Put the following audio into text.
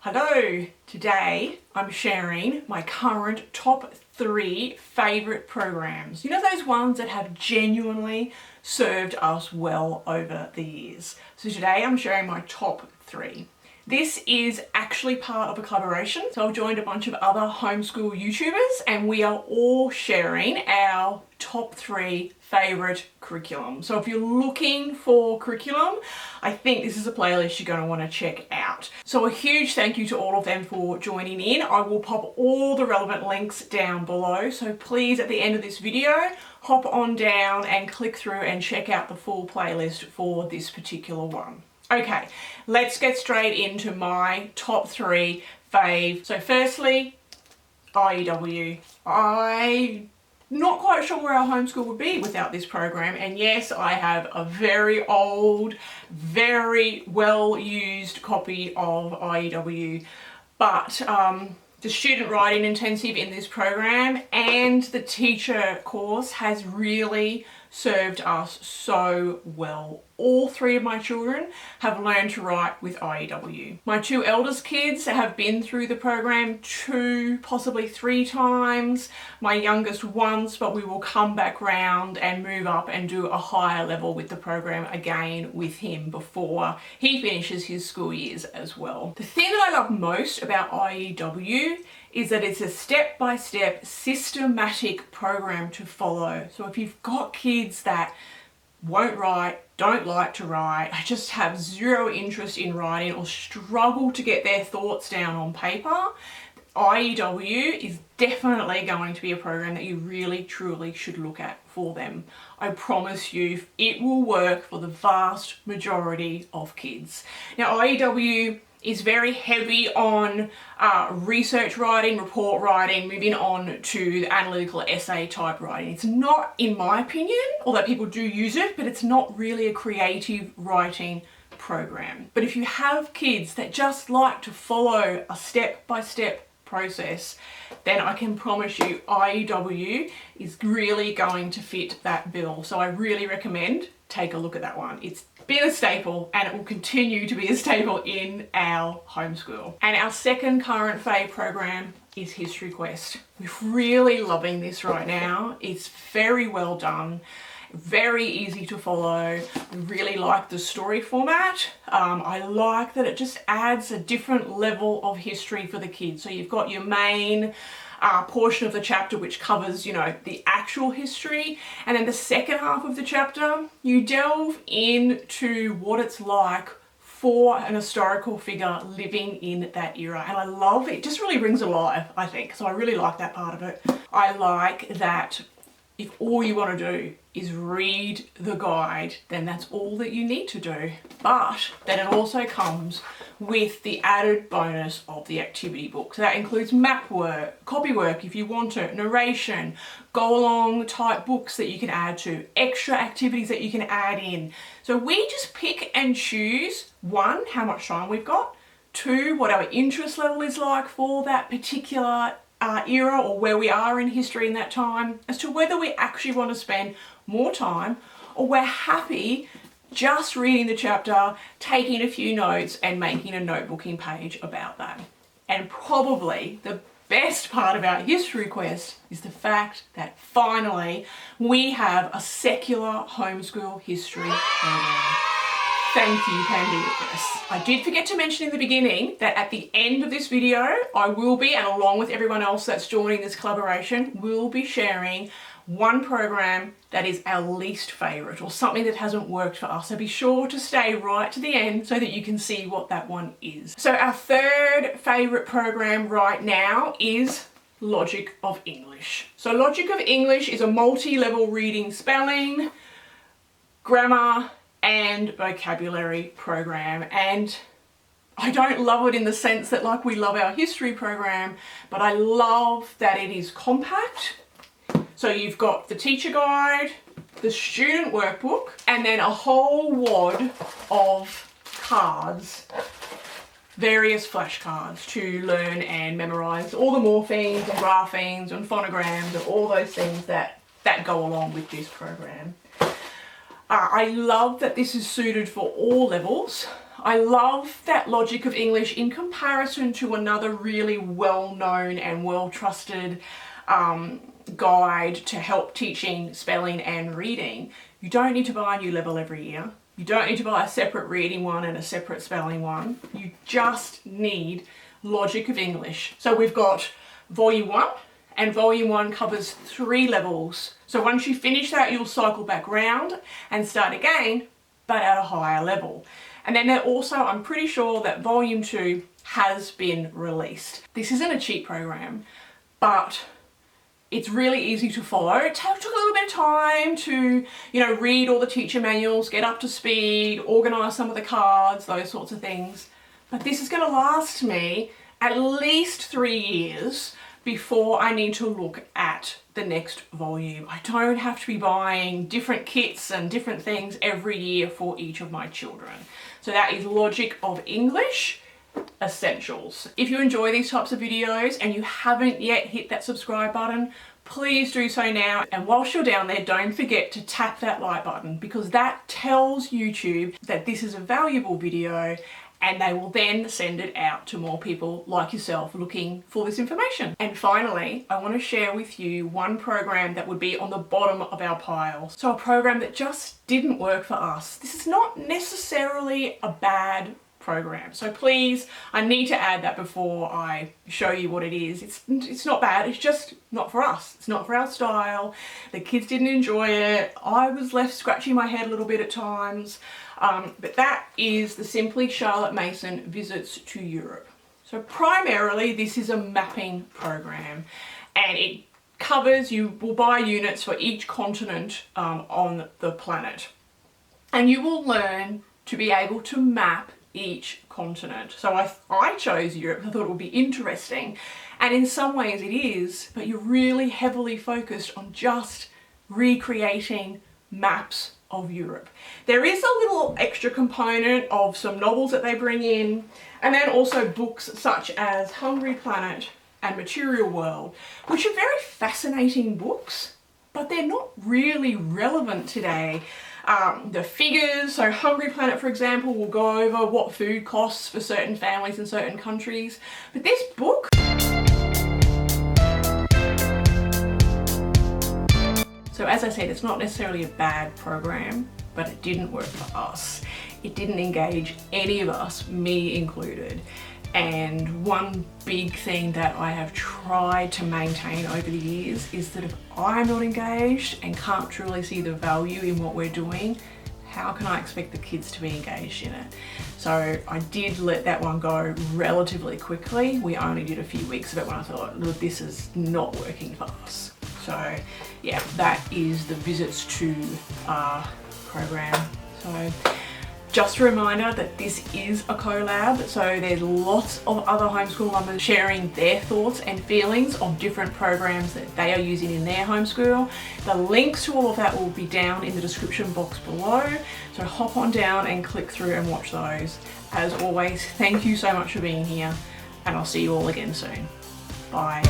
Hello! Today I'm sharing my current top 3 favourite programs. You know, those ones that have genuinely served us well over the years. So today I'm sharing my top 3. This is actually part of a collaboration. So I've joined a bunch of other homeschool YouTubers and we are all sharing our top 3 favourite curriculum. So if you're looking for curriculum, I think this is a playlist you're going to want to check out. So a huge thank you to all of them for joining in. I will pop all the relevant links down below. So please, at the end of this video, hop on down and click through and check out the full playlist for this particular one. Okay, let's get straight into my top 3 fave. So firstly, IEW. I'm not quite sure where our homeschool would be without this program. And yes, I have a very old, very well used copy of IEW, but the student writing intensive in this program and the teacher course has really served us so well. All 3 of my children have learned to write with IEW. My 2 eldest kids have been through the program 2, possibly 3 times. My youngest once, but we will come back round and move up and do a higher level with the program again with him before he finishes his school years as well. The thing that I love most about IEW is that it's a step-by-step systematic program to follow. So if you've got kids that won't write, don't like to write, just have zero interest in writing or struggle to get their thoughts down on paper, IEW is definitely going to be a program that you really truly should look at for them. I promise you it will work for the vast majority of kids. Now IEW is very heavy on research writing, report writing, moving on to the analytical essay type writing. It's not, in my opinion, although people do use it, but it's not really a creative writing program. But if you have kids that just like to follow a step-by-step process, then I can promise you IEW is really going to fit that bill. So I really recommend take a look at that one. It's been a staple and it will continue to be a staple in our homeschool. And our second current fave program is History Quest. We're really loving this right now. It's very well done, very easy to follow. We really like the story format. I like that it just adds a different level of history for the kids. So you've got your main portion of the chapter which covers, you know, the actual history, and then the second half of the chapter you delve into what it's like for an historical figure living in that era. And I love it. It just really brings alive, I think. So I really like that part of it. I like that if all you want to do is read the guide, then that's all that you need to do. But then it also comes with the added bonus of the activity book. So that includes map work, copy work if you want it, narration, go along type books that you can add to, extra activities that you can add in. So we just pick and choose, 1, how much time we've got, 2, what our interest level is like for that particular era or where we are in history in that time, as to whether we actually want to spend more time or we're happy just reading the chapter, taking a few notes and making a notebooking page about that. And probably the best part about History Quest is the fact that finally we have a secular homeschool history program. Thank you, Pandemic. I did forget to mention in the beginning that at the end of this video, I will be, and along with everyone else that's joining this collaboration, will be sharing one program that is our least favourite or something that hasn't worked for us. So be sure to stay right to the end so that you can see what that one is. So our third favourite program right now is Logic of English. So Logic of English is a multi-level reading, spelling, grammar, and vocabulary program. And I don't love it in the sense that like we love our history program, but I love that it is compact. So you've got the teacher guide, the student workbook, and then a whole wad of cards, various flashcards to learn and memorize all the morphemes and graphemes and phonograms and all those things that go along with this program. I love that this is suited for all levels. I love that logic of English in comparison to another really well-known and well-trusted guide to help teaching spelling and reading. You don't need to buy a new level every year. You don't need to buy a separate reading one and a separate spelling one. You just need logic of English. So we've got Volume 1, and Volume 1 covers 3 levels. So once you finish that, you'll cycle back round and start again, but at a higher level. And then also, I'm pretty sure that Volume 2 has been released. This isn't a cheap program, but it's really easy to follow. It took a little bit of time to, read all the teacher manuals, get up to speed, organise some of the cards, those sorts of things. But this is going to last me at least 3 years before I need to look at the next volume. I don't have to be buying different kits and different things every year for each of my children. So that is Logic of English Essentials. If you enjoy these types of videos and you haven't yet hit that subscribe button, please do so now. And whilst you're down there, don't forget to tap that like button, because that tells YouTube that this is a valuable video, and they will then send it out to more people like yourself looking for this information. And finally, I want to share with you one program that would be on the bottom of our pile. So a program that just didn't work for us. This is not necessarily a bad program. So please, I need to add that before I show you what it is. It's not bad, it's just not for us. It's not for our style. The kids didn't enjoy it. I was left scratching my head a little bit at times. But that is the Simply Charlotte Mason Visits to Europe. So primarily this is a mapping program, and it covers, you will buy units for each continent on the planet. And you will learn to be able to map each continent. So I chose Europe. I thought it would be interesting, and in some ways it is, but you're really heavily focused on just recreating maps of Europe. There is a little extra component of some novels that they bring in, and then also books such as Hungry Planet and Material World, which are very fascinating books, but they're not really relevant today. The figures, so Hungry Planet, for example, will go over what food costs for certain families in certain countries. But this book, so as I said, it's not necessarily a bad program, but it didn't work for us. It didn't engage any of us, me included. And one big thing that I have tried to maintain over the years is that if I'm not engaged and can't truly see the value in what we're doing, how can I expect the kids to be engaged in it? So I did let that one go relatively quickly. We only did a few weeks of it when I thought, look, this is not working for us. So yeah, that is the Visits to program. So just a reminder that this is a collab, so there's lots of other homeschool mamas sharing their thoughts and feelings of different programs that they are using in their homeschool. The links to all of that will be down in the description box below, so hop on down and click through and watch those. As always, thank you so much for being here, and I'll see you all again soon. Bye.